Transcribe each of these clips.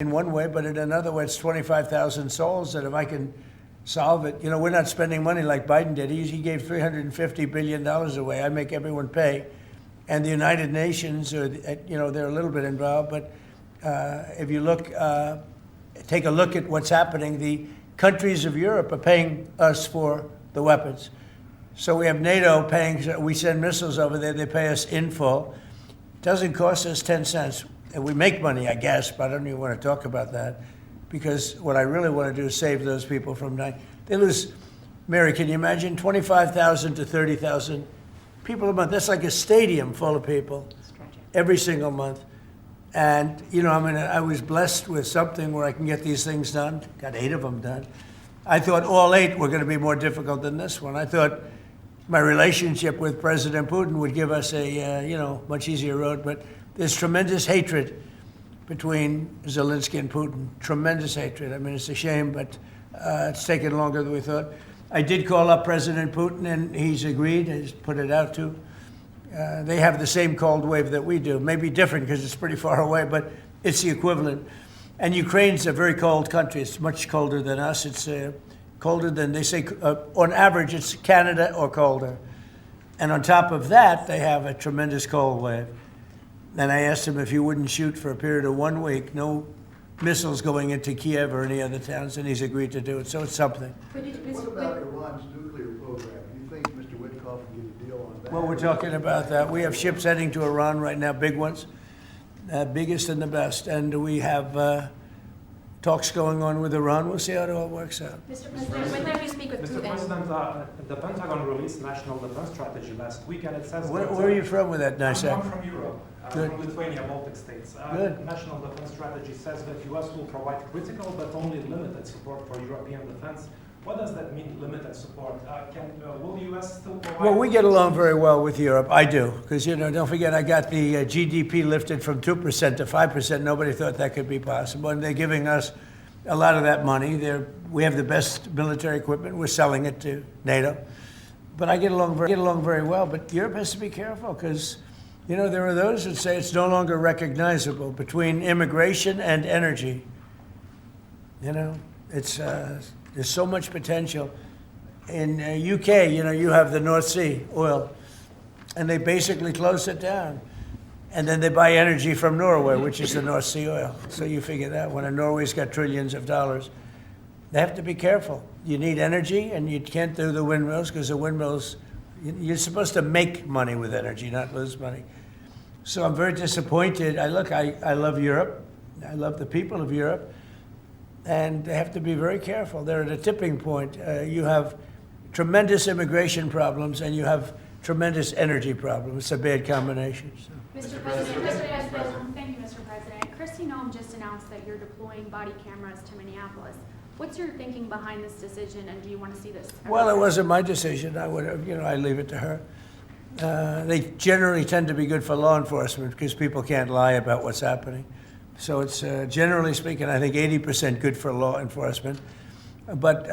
in one way, but in another way, it's 25,000 souls that if I can solve it, we're not spending money like Biden did. He gave $350 billion away. I make everyone pay. And the United Nations, they're a little bit involved, but if you take a look at what's happening, the countries of Europe are paying us for the weapons. So we have NATO paying, we send missiles over there, they pay us in full. It doesn't cost us 10 cents. And we make money, I guess, but I don't even want to talk about that, because what I really want to do is save those people from dying. They lose, Mary, can you imagine 25,000 to 30,000 people a month? That's like a stadium full of people every single month. And, I was blessed with something where I can get these things done. Got 8 of them done. I thought all 8 were going to be more difficult than this one. I thought my relationship with President Putin would give us a, much easier road, but there's tremendous hatred between Zelensky and Putin. Tremendous hatred. I mean, it's a shame, but it's taken longer than we thought. I did call up President Putin, and he's agreed. He's put it out too. They have the same cold wave that we do. Maybe different because it's pretty far away, but it's the equivalent. And Ukraine's a very cold country. It's much colder than us. It's colder than, they say, on average, it's Canada or colder. And on top of that, they have a tremendous cold wave. And I asked him if he wouldn't shoot for a period of 1 week, no missiles going into Kiev or any other towns, and he's agreed to do it. So it's something. What about Iran's nuclear program? Do you think Mr. Witkoff can get a deal on that? Well, we're talking about that. We have ships heading to Iran right now, big ones, biggest and the best. And we have talks going on with Iran. We'll see how it all works out. Mr. President, when did you speak with Mr. Putin? President, the Pentagon released National Defense Strategy last week, and it says Where are you from with that nice I'm accent? from Europe, Good. from Lithuania, Baltic states. Good. National Defense Strategy says that U.S. will provide critical but only limited support for European defense. What does that mean, limited support? Will the U.S. still provide? Well, we get along very well with Europe. I do, because, don't forget, I got the GDP lifted from 2% to 5%. Nobody thought that could be possible. And they're giving us a lot of that money. We have the best military equipment. We're selling it to NATO. But I get along very well. But Europe has to be careful because, there are those that say it's no longer recognizable between immigration and energy. There's so much potential. In UK, you have the North Sea oil, and they basically close it down. And then they buy energy from Norway, which is the North Sea oil. So you figure that when Norway's got trillions of dollars, they have to be careful. You need energy, and you can't do the windmills because the windmills, you're supposed to make money with energy, not lose money. So I'm very disappointed. I love Europe. I love the people of Europe. And they have to be very careful. They're at a tipping point. You have tremendous immigration problems, and you have tremendous energy problems. It's a bad combination. So. Mr. President, thank you, Mr. President. Kristi Noem just announced that you're deploying body cameras to Minneapolis. What's your thinking behind this decision, and do you want to see this? Well, it wasn't my decision. I would have, I leave it to her. They generally tend to be good for law enforcement because people can't lie about what's happening. So it's, generally speaking, I think 80% good for law enforcement. But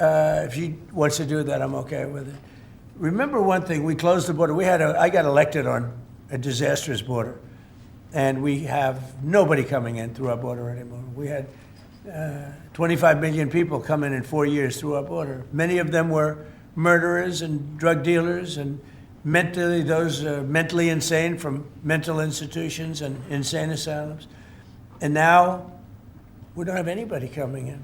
if she wants to do that, I'm okay with it. Remember one thing, we closed the border. I got elected on a disastrous border, and we have nobody coming in through our border anymore. We had 25 million people come in 4 years through our border. Many of them were murderers and drug dealers and mentally insane from mental institutions and insane asylums. And now we don't have anybody coming in.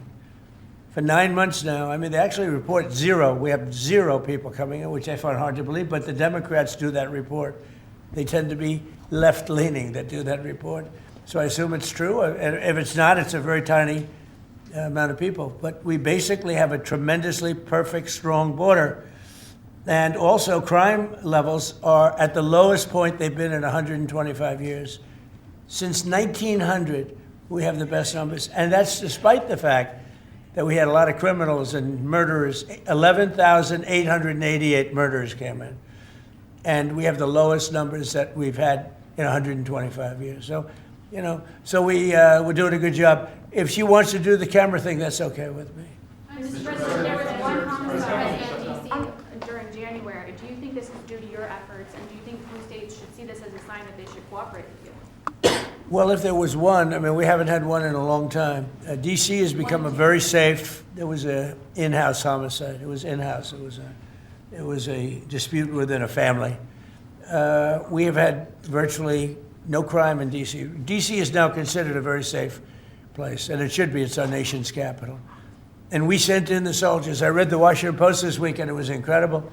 For 9 months now, they actually report 0. We have 0 people coming in, which I find hard to believe, but the Democrats do that report. They tend to be left-leaning that do that report. So I assume it's true. And if it's not, it's a very tiny amount of people. But we basically have a tremendously perfect, strong border. And also crime levels are at the lowest point they've been in 125 years. Since 1900, we have the best numbers. And that's despite the fact that we had a lot of criminals and murderers. 11,888 murderers came in. And we have the lowest numbers that we've had in 125 years. So, we're doing a good job. If she wants to do the camera thing, that's okay with me. Mr. President, there was one homicide in D.C. during January. Do you think this is due to your efforts, and do you think blue states should see this as a sign that they should cooperate with you? Well, if there was one, I mean, we haven't had one in a long time. DC has become a very safe, there was a in-house homicide. It was in-house. It was a dispute within a family. We have had virtually no crime in DC. DC is now considered a very safe place, and it should be. It's our nation's capital. And we sent in the soldiers. I read the Washington Post this week, and it was incredible.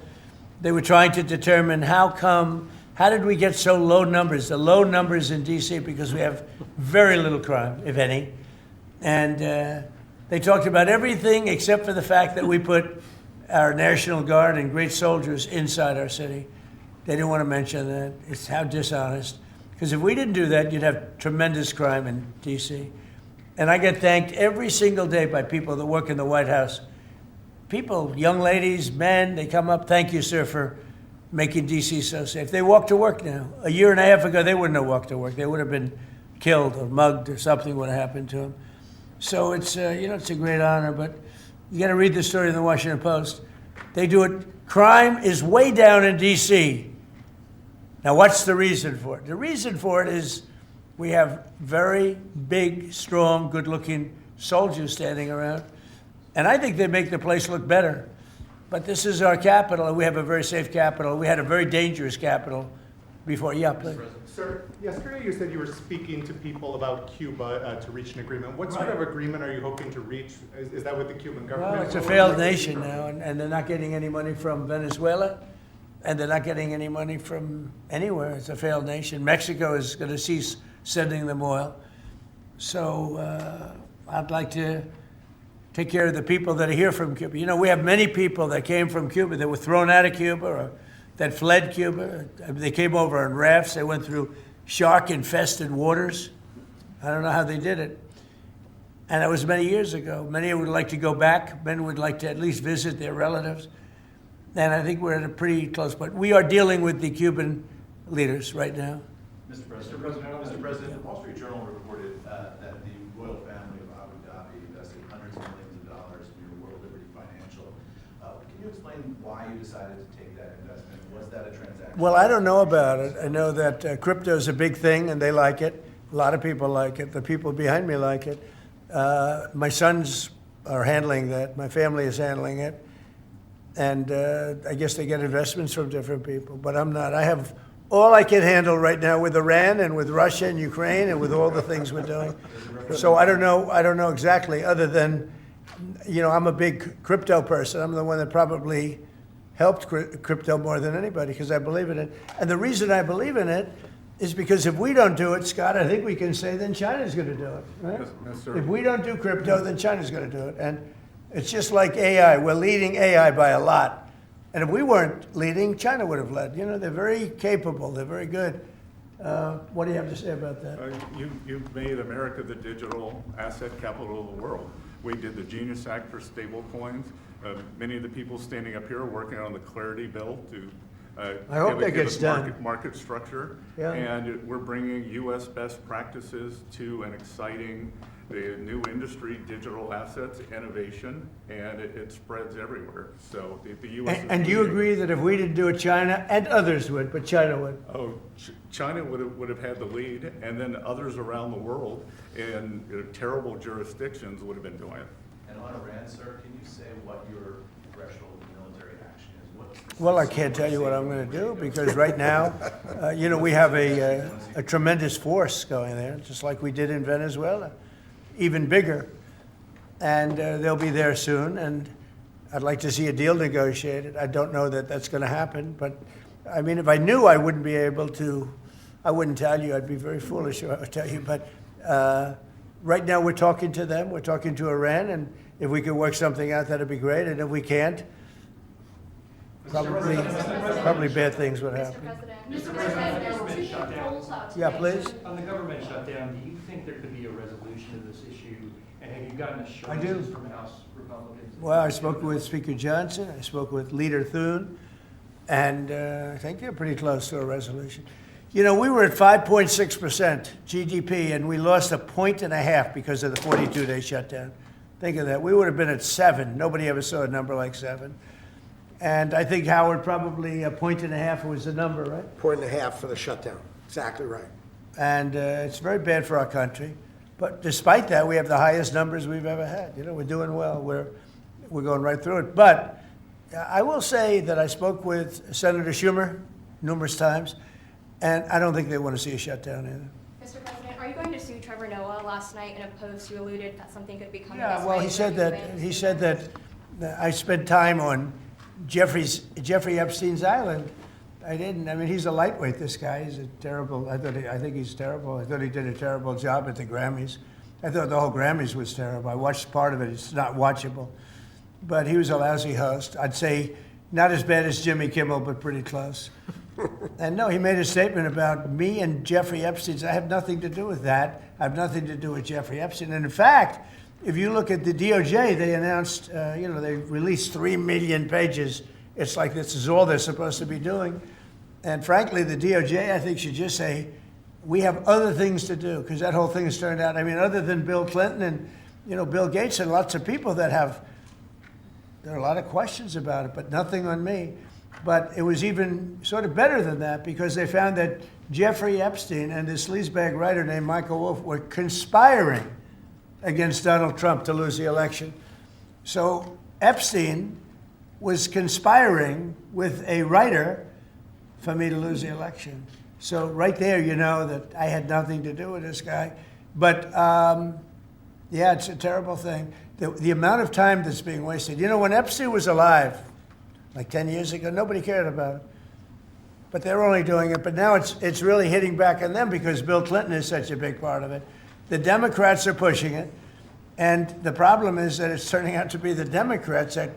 They were trying to determine how did we get so low numbers? The low numbers in DC because we have very little crime, if any. And they talked about everything except for the fact that we put our National Guard and great soldiers inside our city. They didn't want to mention that. It's how dishonest. Because if we didn't do that, you'd have tremendous crime in DC. And I get thanked every single day by people that work in the White House. People, young ladies, men, they come up, thank you, sir, for making DC so safe. They walk to work now. A year and a half ago, they wouldn't have walked to work. They would have been killed or mugged or something would have happened to them. So it's, it's a great honor, but you got to read the story in the Washington Post. They do it. Crime is way down in DC. Now, what's the reason for it? The reason for it is we have very big, strong, good-looking soldiers standing around. And I think they make the place look better. But this is our capital, and we have a very safe capital. We had a very dangerous capital before. Yeah, please. Sir, yesterday you said you were speaking to people about Cuba to reach an agreement. What sort of agreement are you hoping to reach? Is that with the Cuban government? Well, it's a failed nation now, and they're not getting any money from Venezuela, and they're not getting any money from anywhere. It's a failed nation. Mexico is going to cease sending them oil. So I'd like to take care of the people that are here from Cuba. You know, we have many people that came from Cuba that were thrown out of Cuba or that fled Cuba. They came over on rafts. They went through shark-infested waters. I don't know how they did it. And that was many years ago. Many would like to go back. Many would like to at least visit their relatives. And I think we're at a pretty close point. We are dealing with the Cuban leaders right now. Mr. President, the Wall Street Journal reported that the royal family of Abu Dhabi invested hundreds of millions of dollars in your World Liberty Financial. Can you explain why you decided to take that investment? Was that a transaction? Well, I don't know about it. I know that crypto is a big thing, and they like it. A lot of people like it. The people behind me like it. My sons are handling that. My family is handling it. And I guess they get investments from different people, but I'm not. I have all I can handle right now with Iran and with Russia and Ukraine and with all the things we're doing. So I don't know exactly, other than, I'm a big crypto person. I'm the one that probably helped crypto more than anybody because I believe in it. And the reason I believe in it is because if we don't do it, Scott, I think we can say then China's going to do it. Right? Yes, sir. If we don't do crypto, then China's going to do it. And it's just like AI. We're leading AI by a lot. And if we weren't leading, China would have led. They're very capable. They're very good. What do you have to say about that? You've made America the digital asset capital of the world. We did the Genius Act for stable coins. Many of the people standing up here are working on the Clarity Bill to I hope that gets done. Market structure. Yeah. And we're bringing U.S. best practices to an exciting new industry, digital assets, innovation, and it spreads everywhere. So the U.S. And do you agree that if we didn't do it, China and others would, but China would? Oh, China would have had the lead, and then others around the world in terrible jurisdictions would have been doing it. And on Iran, sir, can you say what your threshold of military action is? Well, I can't tell you what I'm going to do because right now, we have a tremendous force going there, just like we did in Venezuela, even bigger. And they'll be there soon, and I'd like to see a deal negotiated. I don't know that that's going to happen, but I mean, if I knew, I wouldn't be able to, I wouldn't tell you. I'd be very foolish if I would tell you. But right now, we're talking to them. We're talking to Iran, and if we could work something out, that'd be great. And if we can't, probably bad things would happen. Mr. President, there's two polls out Yeah, today. please. On the government shutdown, do you think there could be a resolution of this issue? And have you gotten do. assurances from House Republicans? Well, I spoke with Speaker Johnson. I spoke with Leader Thune, and I think they're pretty close to a resolution. We were at 5.6% GDP, and we lost 1.5 points because of the 42-day shutdown. Think of that. We would have been at 7. Nobody ever saw a number like 7. And I think, Howard, probably 1.5 points was the number, right? 1.5 for the shutdown. Exactly right. and it's very bad for our country. But despite that, we have the highest numbers we've ever had. You know, we're doing well. We're going right through it. But I will say that I spoke with Senator Schumer numerous times, and I don't think they want to see a shutdown either. Mr. President, are you going to sue Trevor Noah? Last night in a post, you alluded that something could be coming. Yeah, his well, way. he said that I spent time on Jeffrey Epstein's island. I didn't. I mean, he's a lightweight, this guy. He's a terrible, I think he's terrible. I thought he did a terrible job at the Grammys. I thought the whole Grammys was terrible. I watched part of it. It's not watchable. But he was a lousy host. I'd say not as bad as Jimmy Kimmel, but pretty close. And no, he made a statement about me and Jeffrey Epstein. I have nothing to do with that. I have nothing to do with Jeffrey Epstein. And in fact, if you look at the DOJ, they announced, they released 3 million pages. It's like this is all they're supposed to be doing. And frankly, the DOJ, I think, should just say, we have other things to do, because that whole thing has turned out, I mean, other than Bill Clinton and, Bill Gates and lots of people that there are a lot of questions about it, but nothing on me. But it was even sort of better than that, because they found that Jeffrey Epstein and this sleazebag writer named Michael Wolff were conspiring against Donald Trump to lose the election. So Epstein was conspiring with a writer for me to lose the election. So right there, you know that I had nothing to do with this guy. But yeah, it's a terrible thing. The amount of time that's being wasted. When Epstein was alive, like 10 years ago, nobody cared about it. But they're only doing it. But now it's really hitting back on them, because Bill Clinton is such a big part of it. The Democrats are pushing it. And the problem is that it's turning out to be the Democrats that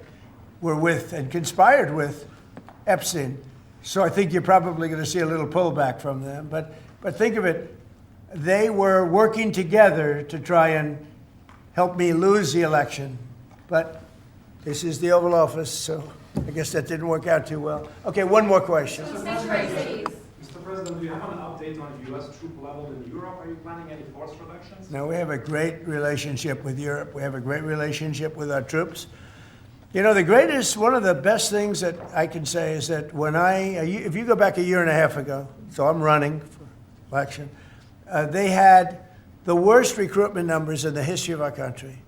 were with and conspired with Epstein. So I think you're probably going to see a little pullback from them. But think of it. They were working together to try and help me lose the election. But this is the Oval Office, so I guess that didn't work out too well. Okay, one more question. Sanctuary cities. Mr. President, do you have an update on U.S. troop level in Europe? Are you planning any force reductions? Now, we have a great relationship with Europe. We have a great relationship with our troops. One of the best things that I can say is that if you go back a year and a half ago, so I'm running for election, they had the worst recruitment numbers in the history of our country.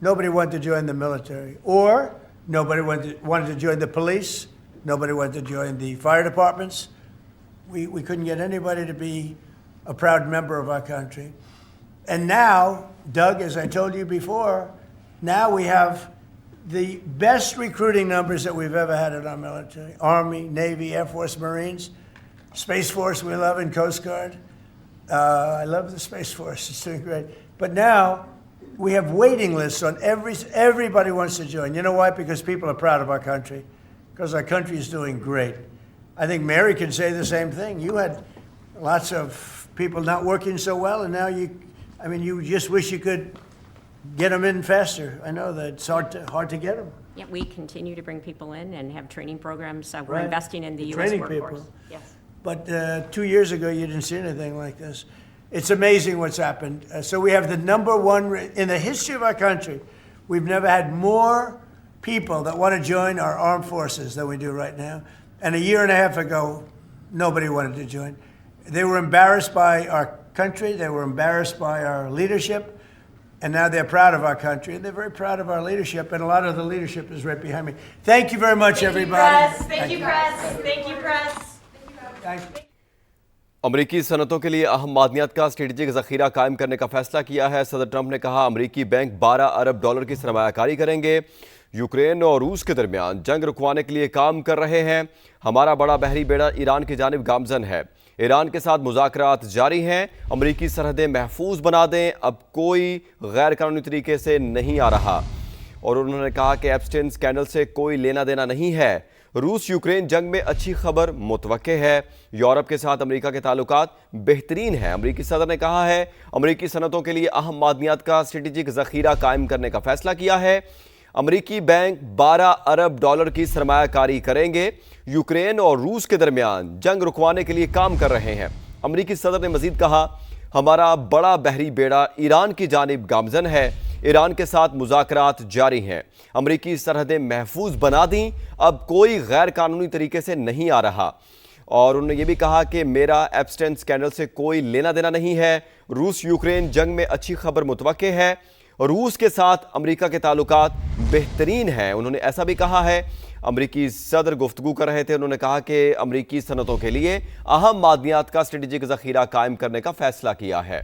Nobody wanted to join the military, or nobody wanted to join the police. Nobody wanted to join the fire departments. We couldn't get anybody to be a proud member of our country. And now, Doug, as I told you before, now we have the best recruiting numbers that we've ever had in our military. Army, Navy, Air Force, Marines, Space Force we love, and Coast Guard. I love the Space Force, it's doing great. But now we have waiting lists on everybody wants to join. You know why? Because people are proud of our country, because our country is doing great. I think Mary can say the same thing. You had lots of people not working so well, and now you just wish you could get them in faster. I know that it's hard to get them. Yeah, we continue to bring people in and have training programs. We're Right. investing in the U.S. Training workforce. people. Yes. But 2 years ago, you didn't see anything like this. It's amazing what's happened. So we have the number one, in the history of our country, we've never had more people that want to join our armed forces than we do right now. And a year and a half ago, nobody wanted to join. They were embarrassed by our country. They were embarrassed by our leadership. And now they're proud of our country, and they're very proud of our leadership, and a lot of the leadership is right behind me. Thank you very much, everybody. Thank you, press. Thank you, press. Thank you. अमरीकी सनतों के लिए अहम मादनियात का strategic ज़ख़ीरा कायम करने का फैसला किया है। सदर ट्रंप ने कहा अमरीकी बैंक $12 अरब की सरमायाकारी करेंगे। यूक्रेन और रूस के दरमियान जंग रुकवाने के लिए काम कर रहे हैं। हमारा बड़ा बहरी बेड़ा ईरान की जानिब गामजन है। ईरान के साथ मुज़ाकरात जारी हैं। अमरीकी सरहदें महफूज बना दें, अब कोई गैर कानूनी तरीके से नहीं आ रहा। और उन्होंने कहा कि एप्स्टीन स्कैंडल से कोई लेना देना नहीं है। रूस यूक्रेन जंग में अच्छी खबर मुतवक्के है। यूरोप के साथ अमेरिका के ताल्लुकात बेहतरीन हैं। अमेरिकी सदर ने कहा है अमेरिकी सनतों के लिए अहम मादनियात का स्ट्रेटेजिक ज़ख़ीरा कायम करने का फैसला किया है। अमेरिकी बैंक $12 अरब की सरमायाकारी करेंगे। यूक्रेन और रूस के दरमियान जंग रुकवाने के लिए काम कर रहे हैं। अमेरिकी सदर ने मजीद कहा हमारा बड़ा बहरी बेड़ा ईरान की जानिब गामजन है। ईरान के साथ मुज़ाकरात जारी हैं। अमेरिकी सरहदें महफूज बना दी, अब कोई गैर कानूनी तरीके से नहीं आ रहा। और उन्होंने ये भी कहा कि मेरा एप्स्टेन स्कैंडल से कोई लेना देना नहीं है। रूस यूक्रेन जंग में अच्छी खबर मुतवक्के है। रूस के साथ अमेरिका के ताल्लुकात बेहतरीन हैं, उन्होंने ऐसा भी कहा है। अमेरिकी सदर गुफ्तगू कर रहे थे, उन्होंने कहा कि अमेरिकी सनतों के लिए अहम मादनियात का स्ट्रेटेजिक ज़ख़ीरा कायम करने का फैसला किया है।